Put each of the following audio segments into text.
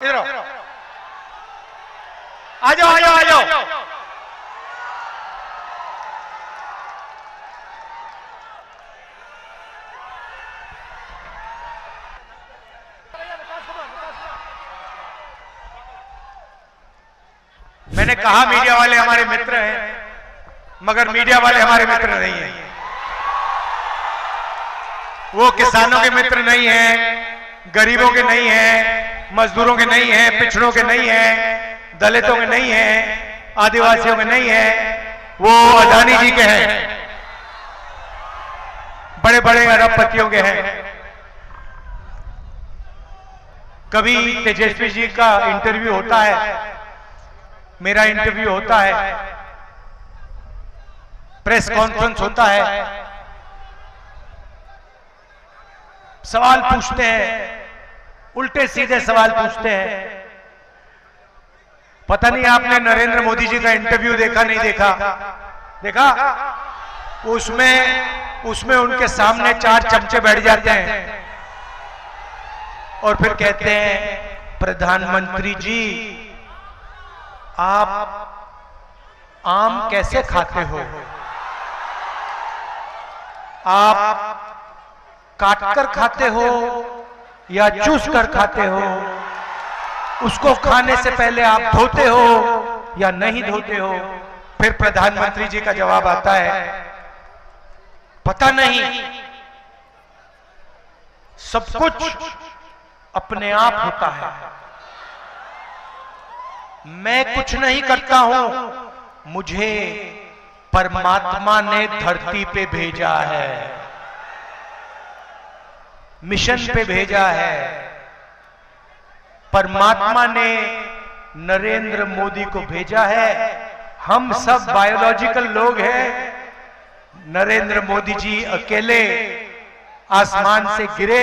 इधर आओ, आ जाओ आ जाओ आ जाओ। मैंने कहा मीडिया वाले हमारे मित्र हैं, मगर मीडिया वाले हमारे मित्र नहीं हैं। वो किसानों के मित्र नहीं हैं, गरीबों के नहीं हैं, मजदूरों के नहीं हैं, पिछड़ों के नहीं हैं, दलितों के नहीं हैं, आदिवासियों के नहीं हैं, वो अदानी जी के हैं, बड़े बड़े अरबपतियों के हैं। कभी तेजस्वी जी का इंटरव्यू होता है, मेरा इंटरव्यू होता है, प्रेस कॉन्फ्रेंस होता है, सवाल पूछते हैं, उल्टे सीधे सवाल पूछते हैं। पता नहीं आपने नरेंद्र मोदी जी का इंटरव्यू देखा नहीं देखा? देखा? उसमें उनके सामने 4 चमचे बैठ जाते हैं और फिर कहते हैं, प्रधानमंत्री जी आप आम कैसे खाते हो? आप काटकर खाते हो या चूस कर खाते हो? उसको खाने से पहले आप धोते हो या नहीं धोते हो? फिर प्रधानमंत्री जी का जवाब आता है, पता नहीं, सब कुछ अपने आप होता है, मैं कुछ नहीं करता हूं, मुझे परमात्मा ने धरती पे भेजा है, मिशन पे भेजा है। परमात्मा ने नरेंद्र मोदी को भेजा है। हम सब बायोलॉजिकल लोग हैं, नरेंद्र मोदी जी अकेले आसमान से गिरे,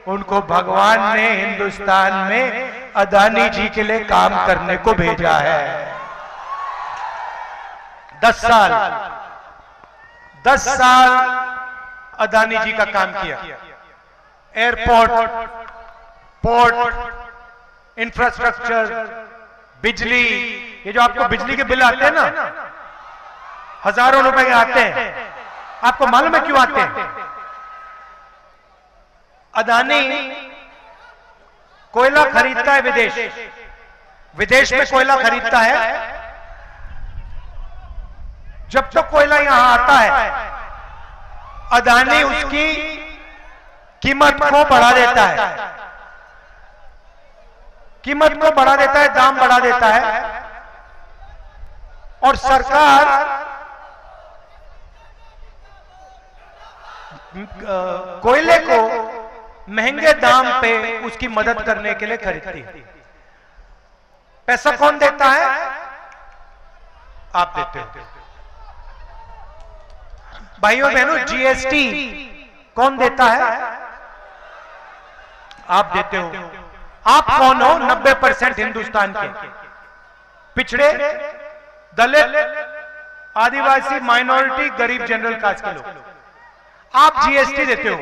उनको भगवान ने हिंदुस्तान में अदानी जी के लिए काम करने को भेजा है। 10 साल अदानी जी का काम किया। एयरपोर्ट, पोर्ट, इंफ्रास्ट्रक्चर, बिजली, ये जो आपको बिजली के बिल आते हैं ना, हजारों रुपए के आते हैं, आपको मालूम है क्यों आते हैं? अदानी कोयला खरीदता है विदेश में कोयला खरीदता है। जब तक कोयला यहां आता है, अदानी उसकी कीमत को बढ़ा देता है, कीमत को बढ़ा देता है, दाम बढ़ा देता है, और सरकार कोयले को महंगे दाम पे उसकी मदद करने के लिए खरीदती है। पैसा कौन देता है? आप देते हो। भाइयों बहनों, जीएसटी कौन देता है? आप देते हो। आप कौन हो? 90% हिंदुस्तान के पिछड़े, दलित, आदिवासी, माइनॉरिटी, गरीब, जनरल कास्ट के लोग, आप जीएसटी देते हो।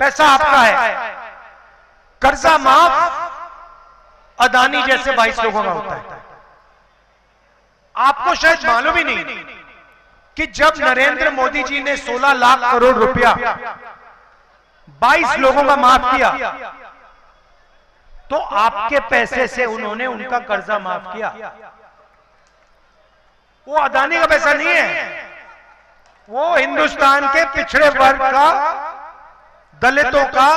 पैसा आपका है। कर्जा माफ अदानी जैसे 22 लोगों का होता है। आपको शायद मालूम ही नहीं कि जब नरेंद्र मोदी जी ने 16 लाख करोड़ रुपया 22 लोगों का माफ किया, तो आपके पैसे से उन्होंने उनका कर्जा माफ किया। वो अदानी का पैसा नहीं है, वो हिंदुस्तान के पिछड़े वर्ग का, दलितों का,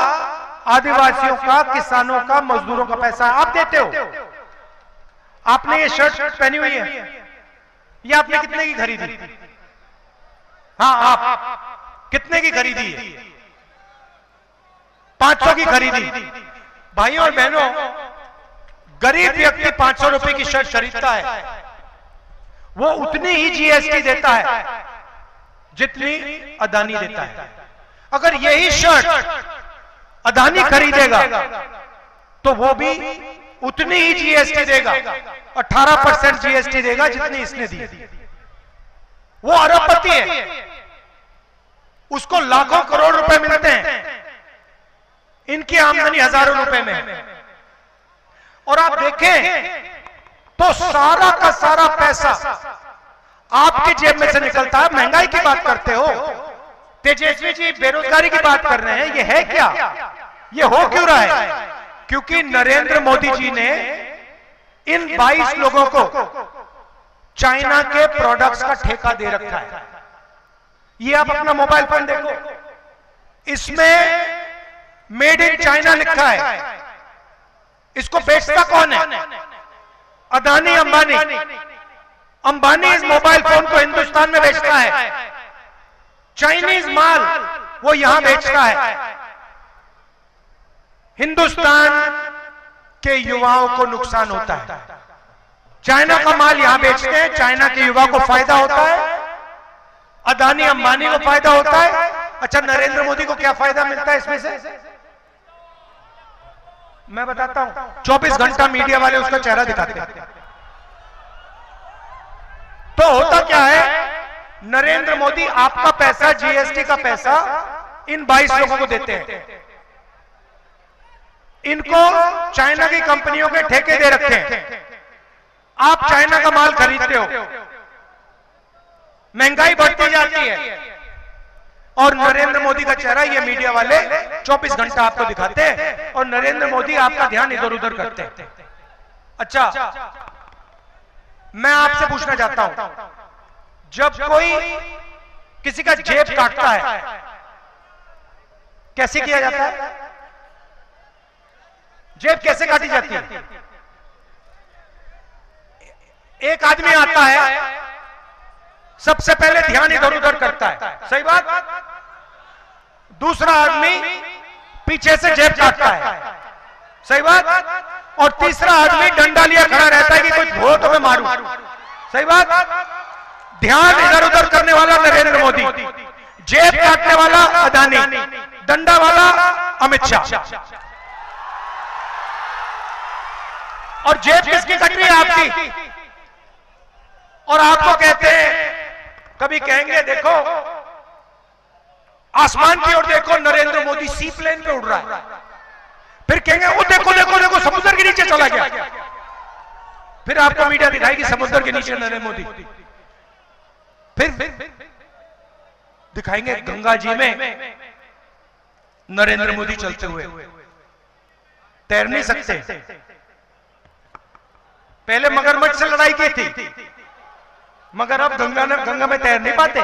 आदिवासियों का, किसानों का, मजदूरों का पैसा आप देते हो। आपने ये शर्ट पहनी हुई है, ये आपने कितने की खरीदी? हाँ, आप कितने की खरीदी है? 500 की खरीदी। भाइयों और बहनों, गरीब व्यक्ति 500 रुपए की शर्ट खरीदता है, वो उतनी ही जीएसटी देता है जितनी अदानी देता है। अगर यही शर्ट अदानी खरीदेगा तो वो भी उतनी ही जीएसटी देगा, 18% जीएसटी देगा जितनी इसने दी। वो अरबपति है, उसको लाखों करोड़ रुपए मिलते हैं, इनकी आमदनी हजारों रुपए में है। और आप देखें तो सारा का सारा पैसा आपकी जेब में से निकलता है। महंगाई की बात करते हो, तेजस्वी जी बेरोजगारी की बात कर रहे हैं, ये है क्या? ये हो क्यों रहा है? क्योंकि नरेंद्र मोदी जी ने इन 22 लोगों को चाइना के प्रोडक्ट्स का ठेका दे रखा है। ये आप अपना मोबाइल फोन देखो, इसमें मेड इन चाइना लिखा है। इसको बेचता कौन है? अदानी अंबानी। अंबानी इस मोबाइल फोन को हिंदुस्तान में बेचता है, चाइनीज माल वो यहां बेचता है। हिंदुस्तान के युवाओं को नुकसान होता है। चाइना का माल यहां बेचते हैं, चाइना के युवा को फायदा होता है, अदानी अंबानी को फायदा होता है। अच्छा, नरेंद्र मोदी को क्या फायदा मिलता है इसमें से? मैं बताता हूं। 24 घंटा मीडिया वाले उसका चेहरा दिखाते हैं। तो होता क्या है, नरेंद्र मोदी आपका पैसा, जीएसटी का पैसा इन 22 लोगों को देते हैं। इनको चाइना की कंपनियों के ठेके दे रखे हैं। आप चाइना का माल खरीदते हो, महंगाई बढ़ती जाती है, और नरेंद्र मोदी का चेहरा ये मीडिया वाले 24 घंटा आपको दिखाते हैं, और नरेंद्र मोदी आपका ध्यान इधर उधर करते हैं। अच्छा, मैं आपसे पूछना चाहता हूं, जब कोई किसी का जेब काटता है कैसे किया जाता है? जेब कैसे काटी जाती है? एक आदमी आता है, सबसे पहले ध्यान इधर उधर करता है, सही बात। दूसरा आदमी पीछे से जेब काटता है, सही बात। और तीसरा आदमी डंडा लिया खड़ा रहता है कि कोई धो तो मैं मारूं, सही बात। ध्यान इधर उधर करने वाला नरेंद्र मोदी, जेब काटने वाला अदानी, डंडा वाला अमित शाह। और जेब किसकी कट रही है? आपकी। और आपको कहते हैं, कभी कहेंगे देखो आसमान की ओर देखो, नरेंद्र मोदी सी प्लेन पे उड़ रहा है। फिर कहेंगे वो देखो देखो देखो समुद्र के नीचे चला गया। फिर आपको मीडिया दिखाएगी समुद्र के नीचे नरेंद्र मोदी। फिर दिखाएंगे गंगा जी में नरेंद्र मोदी चलते हुए। तैर नहीं सकते। पहले मगरमच्छ से लड़ाई की थी, मगर अब गंगा में तैर नहीं पाते।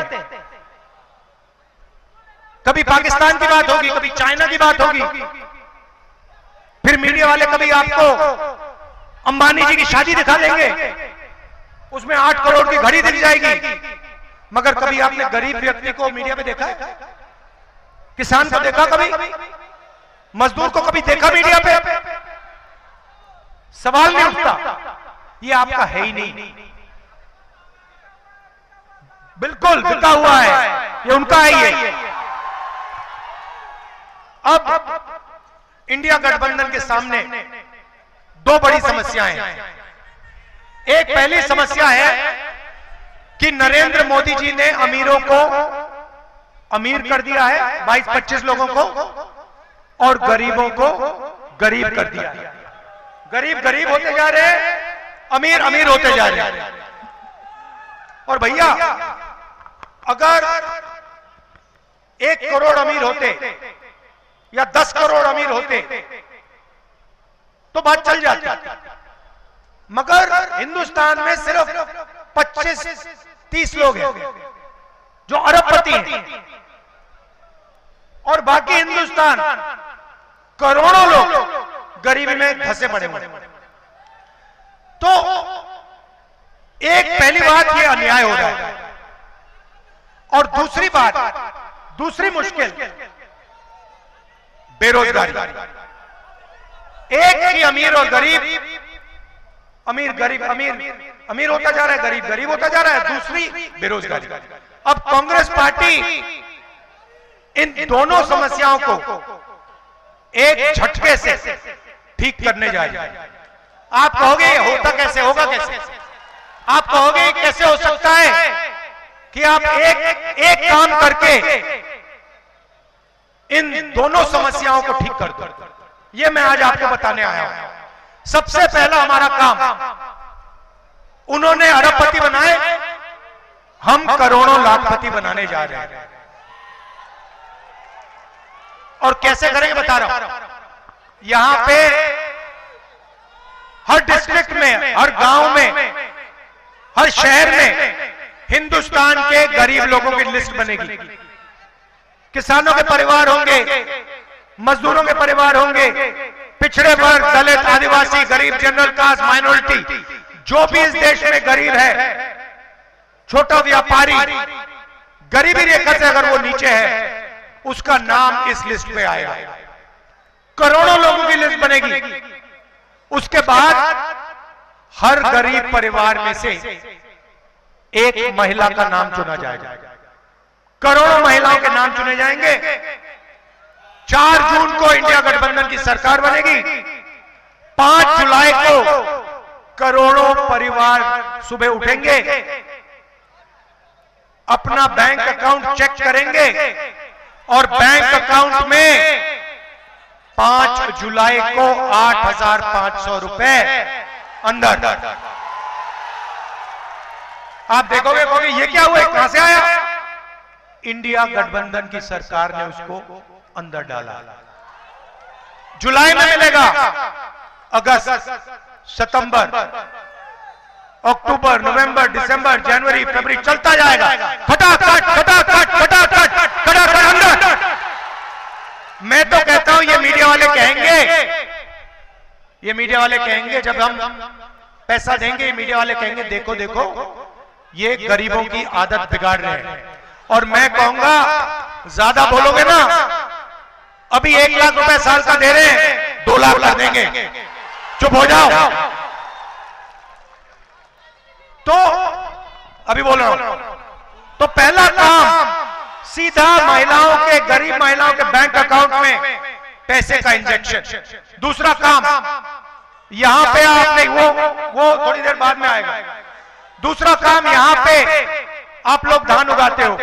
कभी पाकिस्तान की बात होगी, कभी चाइना की बात होगी, फिर मीडिया वाले कभी आपको अंबानी जी की शादी दिखा देंगे, उसमें 8 करोड़ की घड़ी दिख जाएगी। मगर कभी आपने गरीब व्यक्ति को मीडिया पे देखा है? किसान को देखा कभी? मजदूर को कभी देखा मीडिया पे? सवाल नहीं उठता। ये आपका है ही नहीं, बिल्कुल बिका हुआ है, ये उनका है। ये अब इंडिया गठबंधन के सामने 2 बड़ी समस्याएं हैं। एक पहली समस्या है कि नरेंद्र मोदी जी ने अमीरों को अमीर कर दिया है, 22-25 लोगों को, और गरीबों को गरीब कर दिया है। गरीब गरीब होते जा रहे हैं, अमीर अमीर होते जा रहे हैं। और भैया अगर 1 करोड़ अमीर होते या 10 करोड़ अमीर होते तो बात चल जाती, मगर हिंदुस्तान में सिर्फ 25-30 लोग हैं जो अरबपति हैं, और बाकी हिंदुस्तान करोड़ों लोग गरीबी में फंसे पड़े हुए। तो एक पहली बात ये अन्याय हो रहा है, और दूसरी बात, दूसरी मुश्किल बेरोजगारी। एक ही अमीर और गरीब, अमीर गरीब अमीर होता जा रहा है, गरीब गरीब होता जा रहा है। दूसरी बेरोजगारी। अब कांग्रेस पार्टी इन दोनों समस्याओं को एक झटके से ठीक करने जा रही है। आप कहोगे होता कैसे, होगा कैसे? आप कहोगे कैसे हो सकता है कि आप एक काम करके इन दोनों समस्याओं को ठीक कर दो? ये मैं आज आपको बताने आया हूं। सबसे पहला हमारा काम, उन्होंने अरबपति बनाए, हम करोड़ों लाखपति बनाने जा रहे हैं। और कैसे करेंगे बता रहा हूं। यहां पे हर डिस्ट्रिक्ट में, हर गांव में, हर शहर में हिंदुस्तान के गरीब लोगों की लिस्ट बनेगी। किसानों के परिवार होंगे, मजदूरों के परिवार होंगे, पिछड़े वर्ग, दलित, आदिवासी, गरीब, जनरल कास्ट, माइनॉरिटी, जो भी इस देश में गरीब है, छोटा व्यापारी, गरीबी रेखा से अगर वो नीचे है, उसका नाम इस लिस्ट में आएगा। करोड़ों लोगों की लिस्ट बनेगी। उसके बाद हर गरीब परिवार में से एक महिला का नाम चुना जाएगा। करोड़ों महिलाओं के नाम चुने जाएंगे। 4 जून को इंडिया गठबंधन की सरकार बनेगी। 5 जुलाई को करोड़ों परिवार सुबह उठेंगे, अपना बैंक अकाउंट चेक करेंगे और बैंक अकाउंट में 5 जुलाई को 8,500 रुपए अंदर। आप देखोगे ये क्या हुआ, कहां से आया? इंडिया गठबंधन की सरकार ने उसको अंदर डाला। जुलाई में मिलेगा, अगस्त, सितंबर, अक्टूबर, नवंबर, दिसंबर, जनवरी, फरवरी, चलता जाएगा। खटाखट खटाखट खटाखट खटाखट अंदर। मैं तो कहता हूं ये मीडिया वाले कहेंगे जब हम पैसा देंगे, मीडिया वाले कहेंगे देखो देखो ये गरीबों की आदत बिगाड़ रहे हैं। और मैं कहूंगा ज्यादा बोलोगे ना, अभी 1 लाख रुपए साल का दे रहे हैं, 2 लाख कर देंगे, चुप हो जाओ। तो अभी बोल रहा हूं, तो पहला काम सीधा महिलाओं के, गरीब महिलाओं के बैंक अकाउंट में पैसे का इंजेक्शन। दूसरा काम, यहां पे आपने वो थोड़ी देर बाद में आएगा। दूसरा काम, यहां पे आप लोग धान उगाते हो,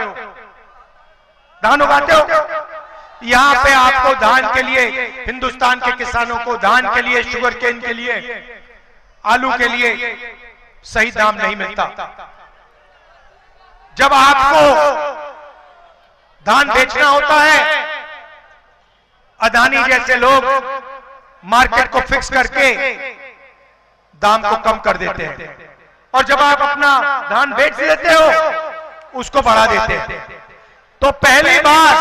यहां पे आपको धान के लिए, हिंदुस्तान के किसानों को धान के लिए, शुगर केन के लिए, आलू के लिए सही दाम नहीं मिलता। जब आपको धान बेचना होता है, अदानी जैसे लोग मार्केट को फिक्स करके दाम को कम कर देते हैं, और जब आप अपना धान बेच देते हो उसको बढ़ा देते हैं। तो पहली बार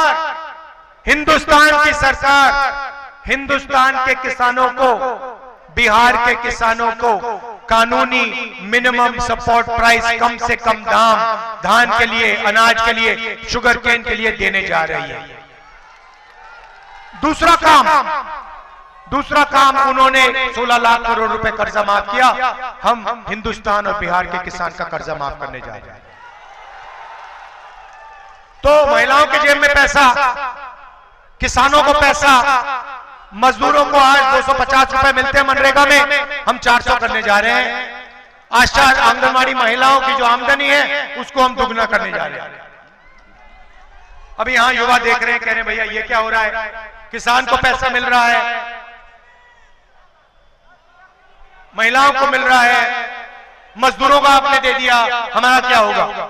हिंदुस्तान की सरकार हिंदुस्तान के किसानों को, बिहार के किसानों को कानूनी मिनिमम सपोर्ट प्राइस, कम से कम दाम धान के लिए, अनाज के लिए, शुगर केन के लिए देने जा रही है। दूसरा काम उन्होंने 16 लाख करोड़ रुपए कर्जा माफ किया। हम हिंदुस्तान और बिहार के किसान का कर्जा माफ करने जा रहे हैं। तो महिलाओं के जेब में पैसा, किसानों को पैसा, मजदूरों को आज 250 रुपए मिलते हैं मनरेगा में, हम 400 करने जा रहे हैं। आशा आंगनवाड़ी महिलाओं की जो आमदनी है उसको हम दुगना करने जा रहे हैं। अभी यहां युवा देख रहे हैं, कह रहे हैं भैया ये क्या हो रहा है, किसान को पैसा मिल रहा है, महिलाओं को मिल रहा है, मजदूरों को आपने दे दिया, हमारा क्या होगा?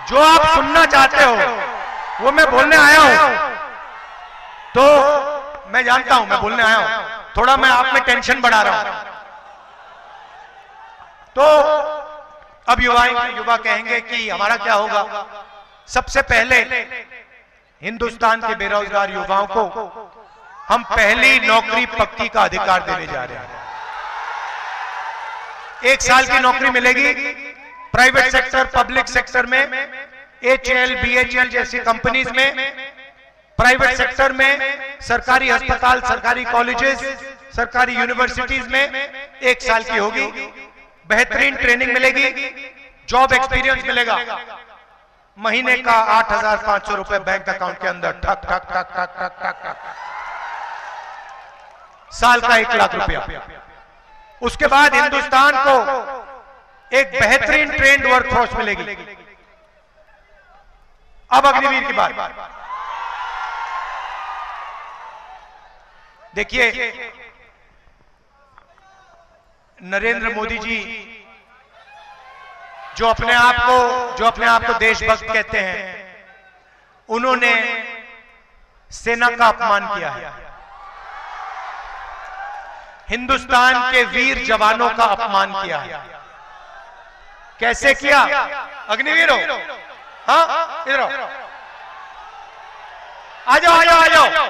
जो आप सुनना चाहते हो वो मैं बोलने आया हूं। तो मैं जानता हूं मैं बोलने आया हूं, थोड़ा मैं आप में टेंशन बढ़ा रहा हूं। तो अब युवा कहेंगे कि हमारा क्या होगा। सबसे पहले हिंदुस्तान के बेरोजगार युवाओं को हम पहली नौकरी पक्की का अधिकार देने जा रहे हैं। 1 साल की नौकरी मिलेगी प्राइवेट सेक्टर, पब्लिक सेक्टर में, HAL, BHEL जैसी कंपनीज में, प्राइवेट सेक्टर में, सरकारी अस्पताल, सरकारी कॉलेजेस, सरकारी यूनिवर्सिटीज में 1 साल की होगी। बेहतरीन ट्रेनिंग मिलेगी, जॉब एक्सपीरियंस मिलेगा। महीने का 8,500 रुपए बैंक अकाउंट के अंदर ठक ठक ठक ठक ठक ठक ठक, साल का 1 लाख रुपया। उसके बाद हिंदुस्तान को एक बेहतरीन ट्रेंड वर्कफोर्स मिलेगी। अब अग्निवीर की बात देखिए, नरेंद्र मोदी जी जो अपने आप को देशभक्त कहते हैं, उन्होंने सेना का अपमान किया है, हिंदुस्तान के वीर जवानों का अपमान किया है। कैसे किया? अग्निवीर हो, हाँ इधर आओ, आ जाओ आ जाओ आ जाओ।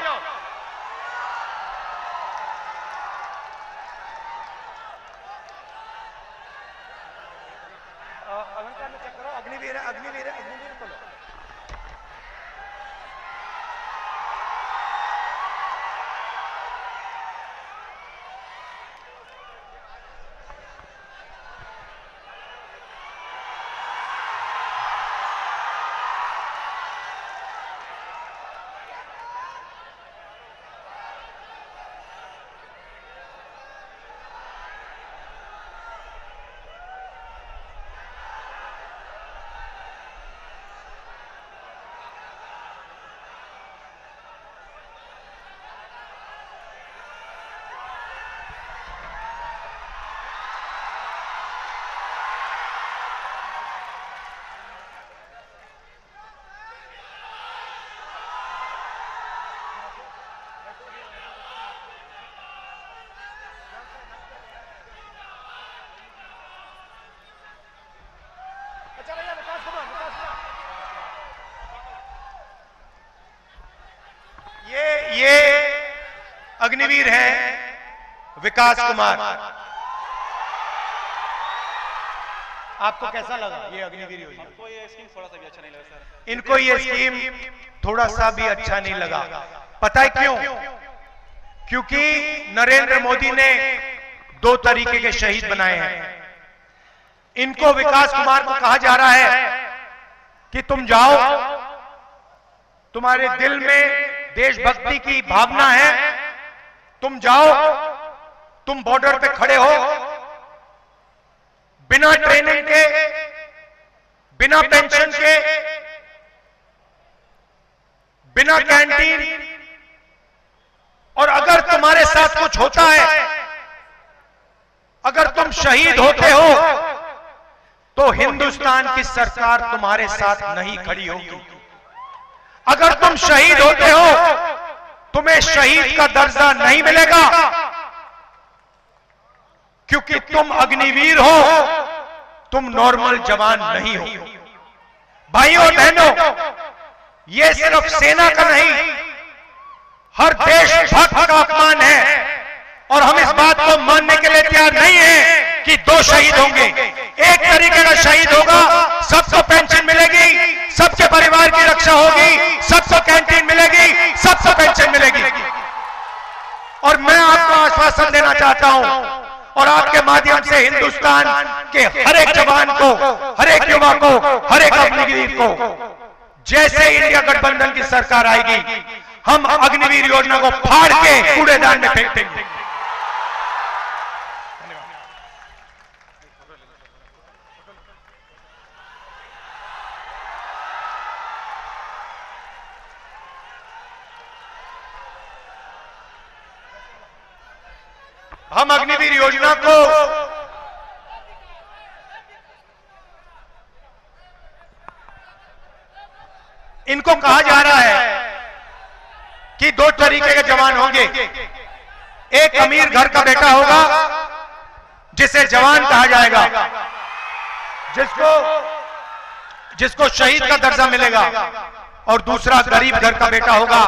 अग्निवीर है, अग्निवीर है, अग्निवीर बोलो। ये अग्निवीर है विकास कुमार। आपको कैसा लगा ये अग्निवीर योजना? हमको ये स्कीम थोड़ा सा भी अच्छा नहीं लगा सर। इनको ये स्कीम थोड़ा सा भी अच्छा नहीं लगा। पता है क्यों? क्योंकि नरेंद्र मोदी ने दो तरीके के शहीद बनाए हैं। इनको विकास कुमार को कहा जा रहा है कि तुम जाओ, तुम्हारे दिल में देशभक्ति की भावना है, तुम जाओ, तुम बॉर्डर पे खड़े हो, बिना ट्रेनिंग के, बिना पेंशन के, बिना कैंटीन, और अगर तुम्हारे साथ कुछ होता है, अगर तुम शहीद होते हो, तो हिंदुस्तान की सरकार तुम्हारे साथ नहीं खड़ी होगी। अगर तुम शहीद होते हो, तुम्हें शहीद का दर्जा नहीं मिलेगा, क्योंकि तुम अग्निवीर हो, तुम नॉर्मल जवान नहीं हो। भाइयों और बहनों, यह सिर्फ सेना का नहीं, हर देशभक्त का अपमान है, और हम इस बात को मानने के लिए तैयार नहीं है कि दो शहीद होंगे। एक तरीके का शहीद होगा, सबको पेंशन मिलेगी, सबके परिवार की रक्षा होगी, सबको कैंटीन मिलेगी, सबको पेंशन मिलेगी। और मैं आपको आश्वासन देना चाहता हूं, और आपके माध्यम से हिंदुस्तान के हर एक जवान को, हर एक युवा को, हर एक अग्निवीर को, जैसे इंडिया गठबंधन की सरकार आएगी, हम अग्निवीर योजना को फाड़ के कूड़ेदान में फेंक देंगे। हम अग्निवीर योजना को इनको कहा जा रहा है कि दो तरीके के जवान होंगे। एक अमीर घर का बेटा होगा, जिसे जवान कहा जाएगा, जिसको शहीद का दर्जा मिलेगा, और दूसरा गरीब घर का बेटा होगा,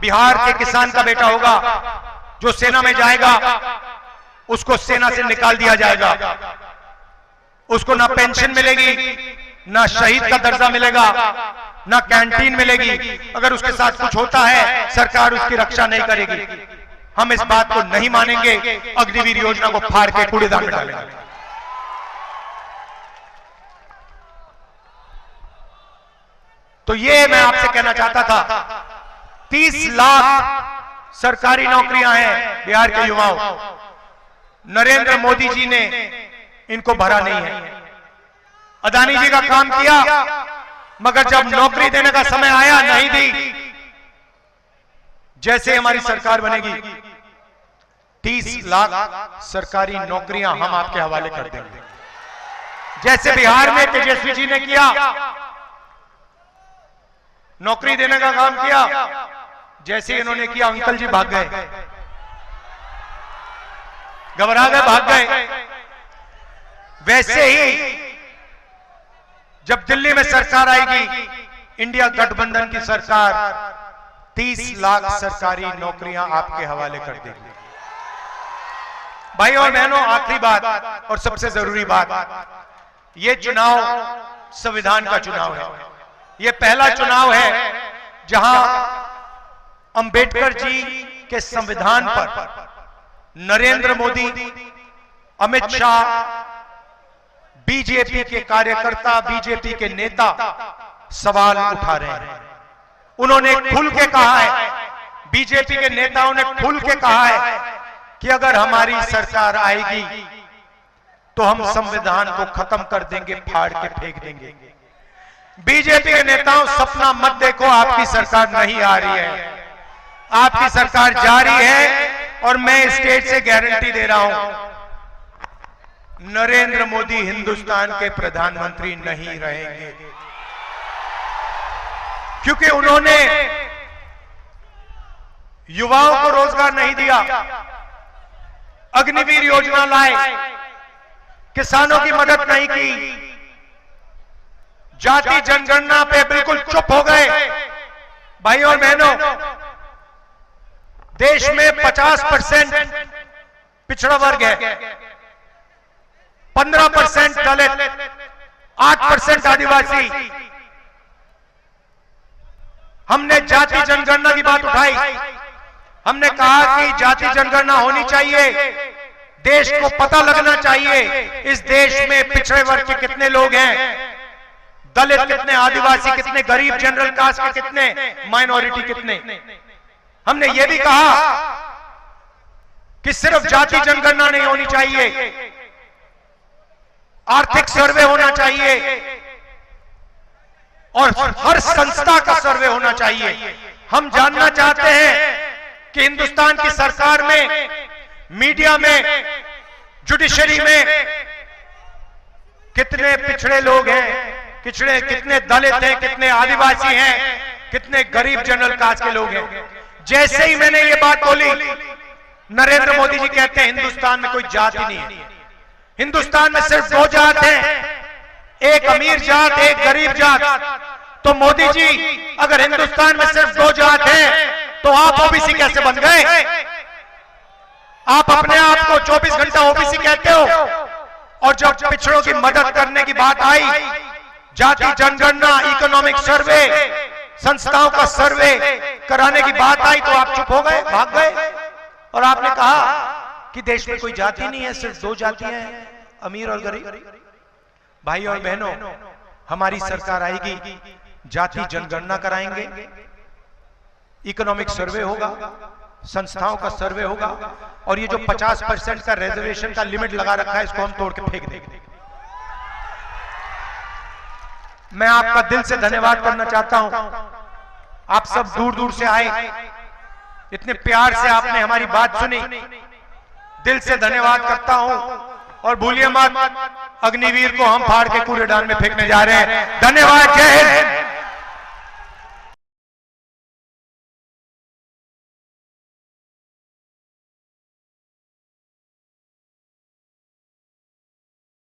बिहार के किसान का बेटा होगा, जो सेना में जाएगा, उसको सेना से निकाल दिया जाएगा, उसको ना पेंशन मिलेगी, ना शहीद का दर्जा मिलेगा, ना कैंटीन मिलेगी। अगर उसके साथ कुछ होता है, सरकार उसकी रक्षा नहीं करेगी। हम इस बात को नहीं मानेंगे, अग्निवीर योजना को फाड़ के कूड़ेदान में डालेंगे। तो ये मैं आपसे कहना चाहता था, 30 लाख सरकारी नौकरियां हैं बिहार के युवाओं। नरेंद्र मोदी जी ने इनको भरा नहीं है। अदानी जी का काम किया, मगर जब नौकरी देने का समय आया नहीं दी। जैसे हमारी सरकार बनेगी 30 लाख सरकारी नौकरियां हम आपके हवाले कर देंगे। जैसे बिहार में तेजस्वी जी ने किया, नौकरी देने का काम किया, जैसे इन्होंने किया अंकल जी भाग गए, घबरा गए, भाग गए। वैसे ही जब दिल्ली में सरकार आएगी, इंडिया गठबंधन की सरकार 30 लाख सरकारी नौकरियां आपके हवाले कर देगी। भाई और बहनों, आखिरी बात और सबसे जरूरी बात, यह चुनाव संविधान का चुनाव है। यह पहला चुनाव है जहां अंबेडकर जी के संविधान पर नरेंद्र मोदी, अमित शाह, बीजेपी के कार्यकर्ता, बीजेपी के नेता सवाल उठा रहे हैं। उन्होंने खुल के कहा है, बीजेपी के नेताओं ने खुल के कहा है कि अगर हमारी सरकार आएगी तो हम संविधान को खत्म कर देंगे, फाड़ के फेंक देंगे। बीजेपी के नेताओं, सपना मत देखो, आपकी सरकार नहीं आ रही है, आपकी सरकार जा रही है। और मैं स्टेज से गारंटी दे रहा हूं, नरेंद्र मोदी हिंदुस्तान के प्रधानमंत्री नहीं रहेंगे, क्योंकि उन्होंने युवाओं को रोजगार नहीं दिया, अग्निवीर योजना लाए, किसानों की मदद नहीं की, जाति जनगणना पे बिल्कुल चुप हो गए। भाई और बहनों, देश में 50% पिछड़ा वर्ग है, 15% दलित, 8% आदिवासी। हमने जाति जनगणना की बात उठाई, हमने कहा कि जाति जनगणना होनी चाहिए, देश को पता लगना चाहिए इस देश में पिछड़े वर्ग के कितने लोग हैं, दलित कितने, आदिवासी कितने, गरीब जनरल कास्ट के कितने, माइनॉरिटी कितने। हमने यह भी कहा कि सिर्फ जाति जनगणना नहीं होनी चाहिए, आर्थिक सर्वे होना चाहिए और हर संस्था का सर्वे होना चाहिए। हम जानना चाहते हैं कि हिंदुस्तान की सरकार में, मीडिया में, जुडिशरी में कितने पिछड़े लोग हैं, कितने दलित हैं, कितने आदिवासी हैं, कितने गरीब जनरल कास्ट के लोग हैं। जैसे ही मैंने ये बात बोली, नरेंद्र मोदी जी कहते हैं हिंदुस्तान में कोई जाति नहीं है, हिंदुस्तान में सिर्फ 2 जात हैं, एक अमीर जात, एक गरीब जात। तो मोदी जी, अगर हिंदुस्तान में सिर्फ 2 जात हैं तो आप ओबीसी कैसे बन गए? आप अपने आप को 24 घंटा ओबीसी कहते हो, और जब पिछड़ों की मदद करने की बात आई, जाति जनगणना, इकोनॉमिक सर्वे, संस्थाओं का सर्वे कराने की बात आई, तो आप चुप हो गए, भाग गए और आपने कहा कि देश में कोई जाति नहीं है, सिर्फ 2 जातियां हैं, अमीर और गरीब। भाई और बहनों, हमारी सरकार आएगी, जाति जनगणना कराएंगे, इकोनॉमिक सर्वे होगा, संस्थाओं का सर्वे होगा, और ये जो 50% का रिजर्वेशन का लिमिट लगा रखा है, इसको हम तोड़ के फेंक देंगे। मैं आपका दिल से धन्यवाद करना चाहता हूं, आप सब दूर दूर से आए, इतने प्यार से आपने हमारी बात सुनी, दिल से धन्यवाद करता हूं। और भूलिए मत, अग्निवीर को हम फाड़ के कूड़ेदान में फेंकने जा रहे हैं। धन्यवाद, जय हिंद।